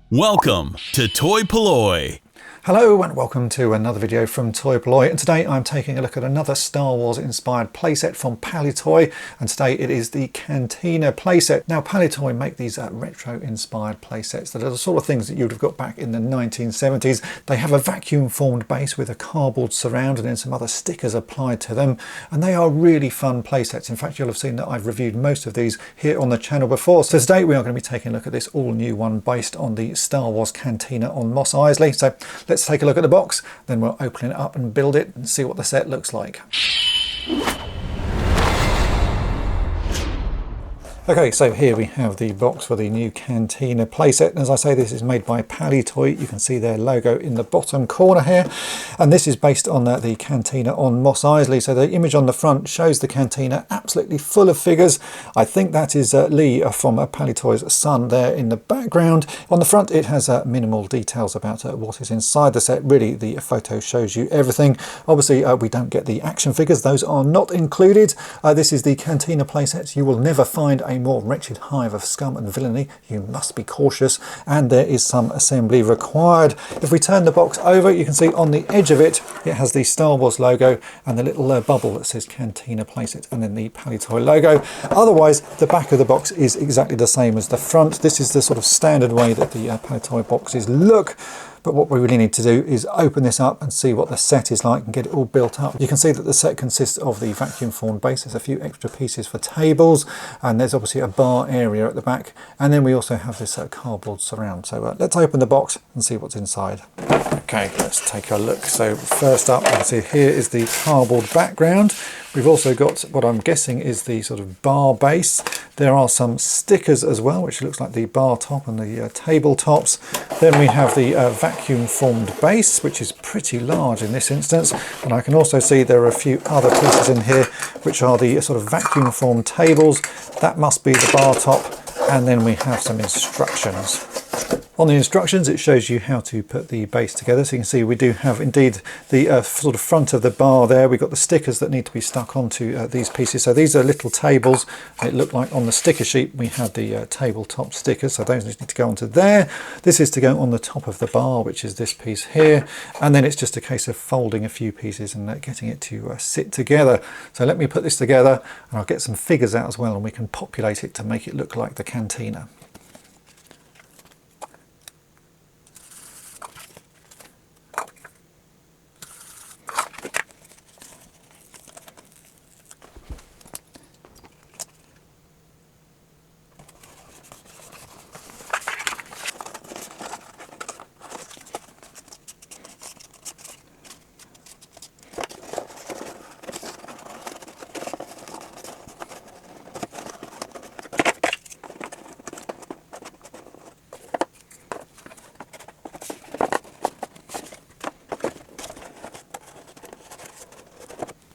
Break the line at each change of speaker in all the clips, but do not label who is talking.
Welcome to toy-polloi.
Hello and welcome to another video from toy-polloi, and today I'm taking a look at another Star Wars inspired playset from Palitoy, and today it is the Cantina Playset. Now Palitoy make these retro inspired playsets that are the sort of things that you would have got back in the 1970s. They have a vacuum formed base with a cardboard surround and then some other stickers applied to them, and they are really fun playsets. In fact, you'll have seen that I've reviewed most of these here on the channel before. So today we are going to be taking a look at this all new one based on the Star Wars Cantina on Mos Eisley. So let's take a look at the box, then we'll open it up and build it and see what the set looks like. Okay, so here we have the box for the new Cantina playset, and as I say, this is made by Palitoy. You can see their logo in the bottom corner here, and this is based on the Cantina on Mos Eisley. So the image on the front shows the Cantina absolutely full of figures. I think that is Lee from Palitoy's son there in the background. On the front it has minimal details about what is inside the set. Really, the photo shows you everything. Obviously we don't get the action figures, those are not included. This is the Cantina playset. You will never find a more wretched hive of scum and villainy. You must be cautious, and there is some assembly required. If we turn the box over, you can see on the edge of it, it has the Star Wars logo and the little bubble that says Cantina Playset and then the Palitoy logo. Otherwise, the back of the box is exactly the same as the front. This is the sort of standard way that the Palitoy boxes look. But what we really need to do is open this up and see what the set is like and get it all built up. You can see that the set consists of the vacuum formed base. There's a few extra pieces for tables, and there's obviously a bar area at the back. And then we also have this cardboard surround. So let's open the box and see what's inside. Okay, let's take a look. So first up, you can see here is the cardboard background. We've also got what I'm guessing is the sort of bar base. There are some stickers as well, which looks like the bar top and the table tops. Then we have the vacuum formed base, which is pretty large in this instance. And I can also see there are a few other pieces in here, which are the sort of vacuum formed tables. That must be the bar top. And then we have some instructions. On the instructions, it shows you how to put the base together. So you can see we do have indeed the sort of front of the bar there. We've got the stickers that need to be stuck onto these pieces. So these are little tables. It looked like on the sticker sheet we had the tabletop stickers. So those need to go onto there. This is to go on the top of the bar, which is this piece here. And then it's just a case of folding a few pieces and getting it to sit together. So let me put this together and I'll get some figures out as well, and we can populate it to make it look like the Cantina.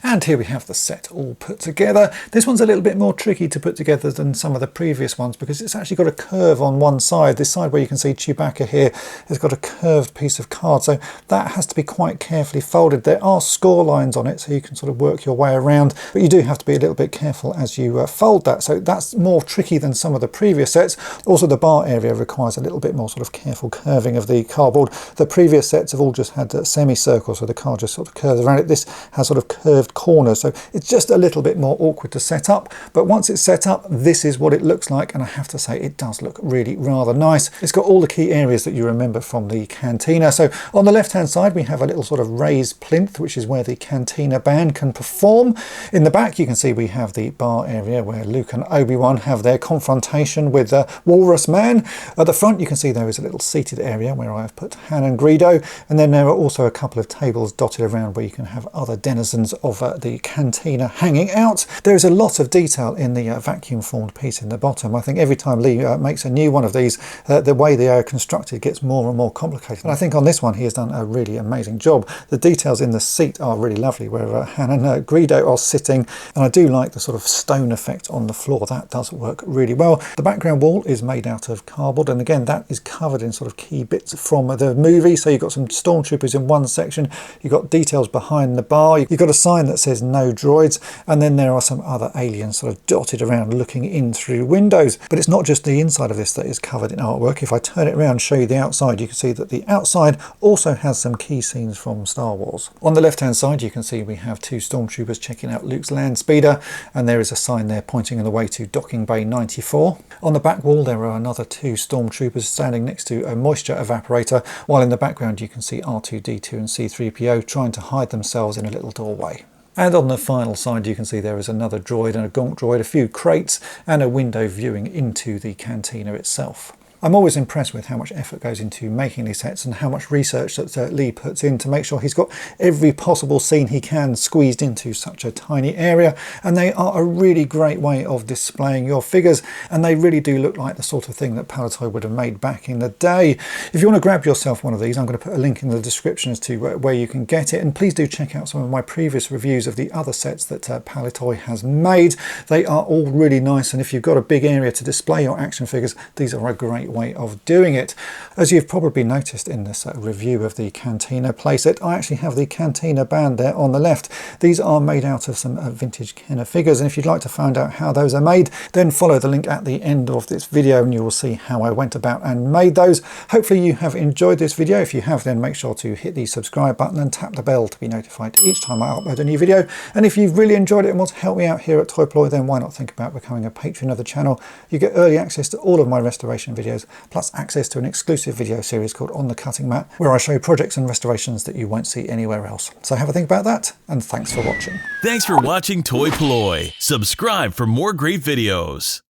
And here we have the set all put together. This one's a little bit more tricky to put together than some of the previous ones because it's actually got a curve on one side. This side where you can see Chewbacca here has got a curved piece of card, so that has to be quite carefully folded. There are score lines on it, so you can sort of work your way around, but you do have to be a little bit careful as you fold that. So that's more tricky than some of the previous sets. Also, the bar area requires a little bit more sort of careful curving of the cardboard. The previous sets have all just had semicircles, so the card just sort of curves around it. This has sort of curved corners, so it's just a little bit more awkward to set up, but once it's set up, this is what it looks like, and I have to say it does look really rather nice. It's got all the key areas that you remember from the Cantina. So on the left hand side we have a little sort of raised plinth, which is where the Cantina band can perform. In the back you can see we have the bar area where Luke and Obi-Wan have their confrontation with Walrus Man. At the front you can see there is a little seated area where I have put Han and Greedo, and then there are also a couple of tables dotted around where you can have other denizens of the Cantina hanging out. There is a lot of detail in the vacuum formed piece in the bottom. I think every time Lee makes a new one of these, the way they are constructed gets more and more complicated. And I think on this one he has done a really amazing job. The details in the seat are really lovely, where Han and Greedo are sitting, and I do like the sort of stone effect on the floor. That does work really well. The background wall is made out of cardboard, and again that is covered in sort of key bits from the movie. So you've got some stormtroopers in one section, you've got details behind the bar, you've got a sign that that says no droids, and then there are some other aliens sort of dotted around looking in through windows. But it's not just the inside of this that is covered in artwork. If I turn it around and show you the outside, you can see that the outside also has some key scenes from Star Wars. On the left hand side you can see we have two stormtroopers checking out Luke's land speeder, and there is a sign there pointing in the way to docking bay 94. On the back wall there are another two stormtroopers standing next to a moisture evaporator, while in the background you can see R2-D2 and C-3PO trying to hide themselves in a little doorway. And on the final side you can see there is another droid and a gonk droid, a few crates and a window viewing into the cantina itself. I'm always impressed with how much effort goes into making these sets and how much research that Lee puts in to make sure he's got every possible scene he can squeezed into such a tiny area, and they are a really great way of displaying your figures, and they really do look like the sort of thing that Palitoy would have made back in the day. If you want to grab yourself one of these, I'm going to put a link in the description as to where you can get it, and please do check out some of my previous reviews of the other sets that Palitoy has made. They are all really nice, and if you've got a big area to display your action figures, these are a great way of doing it. As you've probably noticed in this review of the Cantina playset, I actually have the Cantina band there on the left. These are made out of some vintage Kenner figures, and if you'd like to find out how those are made, then follow the link at the end of this video and you will see how I went about and made those. Hopefully you have enjoyed this video. If you have, then make sure to hit the subscribe button and tap the bell to be notified each time I upload a new video. And if you've really enjoyed it and want to help me out here at toy-polloi, then why not think about becoming a patron of the channel. You get early access to all of my restoration videos, plus access to an exclusive video series called On the Cutting Mat, where I show projects and restorations that you won't see anywhere else. So have a think about that, and thanks for watching.
Thanks for watching toy-polloi. Subscribe for more great videos.